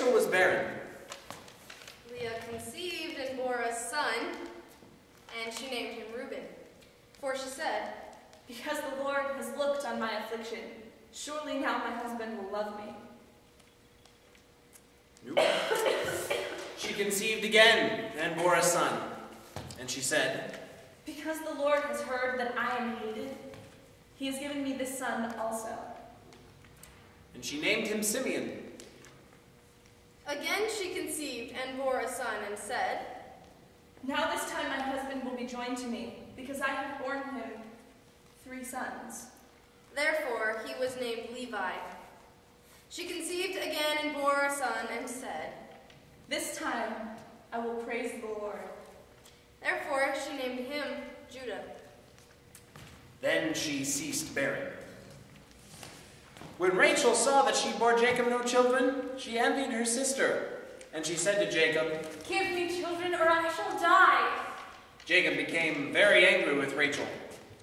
Rachel was barren. Leah conceived and bore a son, and she named him Reuben. For she said, "Because the Lord has looked on my affliction, surely now my husband will love me." She conceived again and bore a son, and she said, "Because the Lord has heard that I am hated, he has given me this son also." And she named him Simeon. Again she conceived and bore a son, and said, "Now this time my husband will be joined to me, because I have borne him 3 sons." Therefore he was named Levi. She conceived again and bore a son, and said, "This time I will praise the Lord." Therefore she named him Judah. Then she ceased bearing. When Rachel saw that she bore Jacob no children, she envied her sister, and she said to Jacob, "Give me children, or I shall die." Jacob became very angry with Rachel,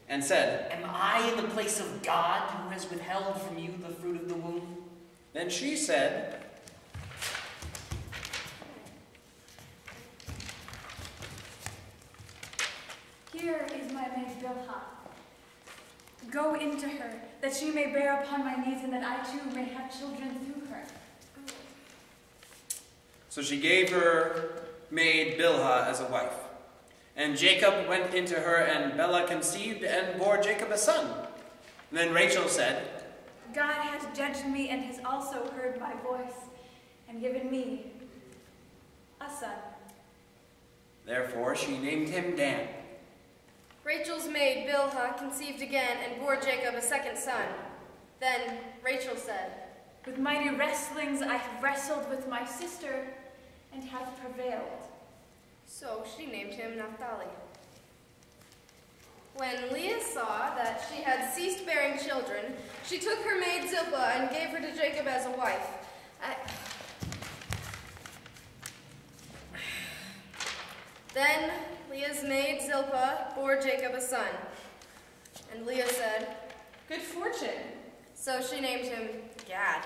and said, "Am I in the place of God, who has withheld from you the fruit of the womb?" Then she said, "Here is my maid Bilhah. Go into her, that she may bear upon my knees, and that I too may have children through her." So she gave her maid Bilhah as a wife. And Jacob went into her, and Bilhah conceived and bore Jacob a son. And then Rachel said, "God has judged me and has also heard my voice and given me a son." Therefore she named him Dan. Rachel's maid Bilhah conceived again and bore Jacob a second son. Then Rachel said, "With mighty wrestlings I have wrestled with my sister and have prevailed." So she named him Naphtali. When Leah saw that she had ceased bearing children, she took her maid Zilpah and gave her to Jacob as a wife. Then Leah's maid Zilpah bore Jacob a son. And Leah said, "Good fortune." so she named him Gad.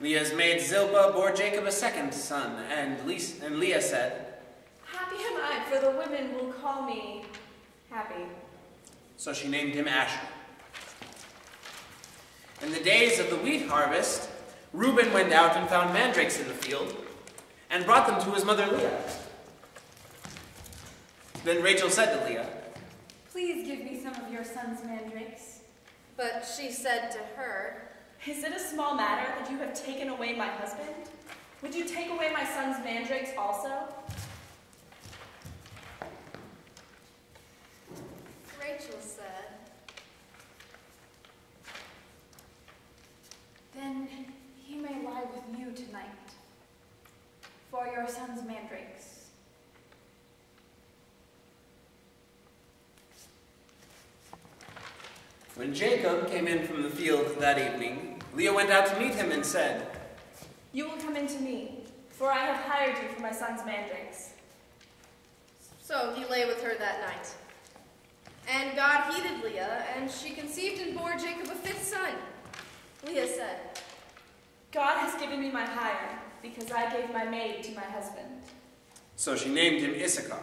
Leah's maid Zilpah bore Jacob a second son, and Leah said, "Happy am I, for the women will call me happy." so she named him Asher. In the days of the wheat harvest, Reuben went out and found mandrakes in the field, and brought them to his mother Leah. Then Rachel said to Leah, "Please give me some of your son's mandrakes." But she said to her, "Is it a small matter that you have taken away my husband? Would you take away my son's mandrakes also?" Rachel said, "Then he may lie with you tonight for your son's mandrakes." When Jacob came in from the field that evening, Leah went out to meet him and said, "You will come in to me, for I have hired you for my son's mandrakes." So he lay with her that night. And God heeded Leah, and she conceived and bore Jacob a fifth son. Leah said, "God has given me my hire, because I gave my maid to my husband." so she named him Issachar.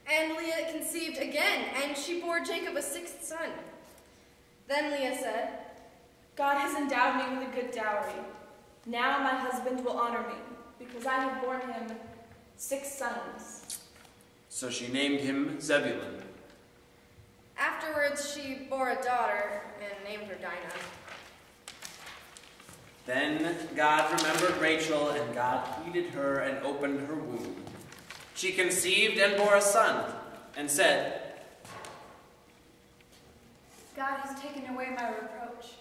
And Leah conceived again, and she bore Jacob a sixth son. Then Leah said, "God has endowed me with a good dowry. Now my husband will honor me, because I have borne him 6 sons." So she named him Zebulun. Afterwards she bore a daughter and named her Dinah. Then God remembered Rachel, and God heeded her and opened her womb. She conceived and bore a son, and said, "God has taken away my reproach."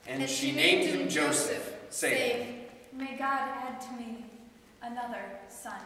and she named him Joseph, saying, "May God add to me another son."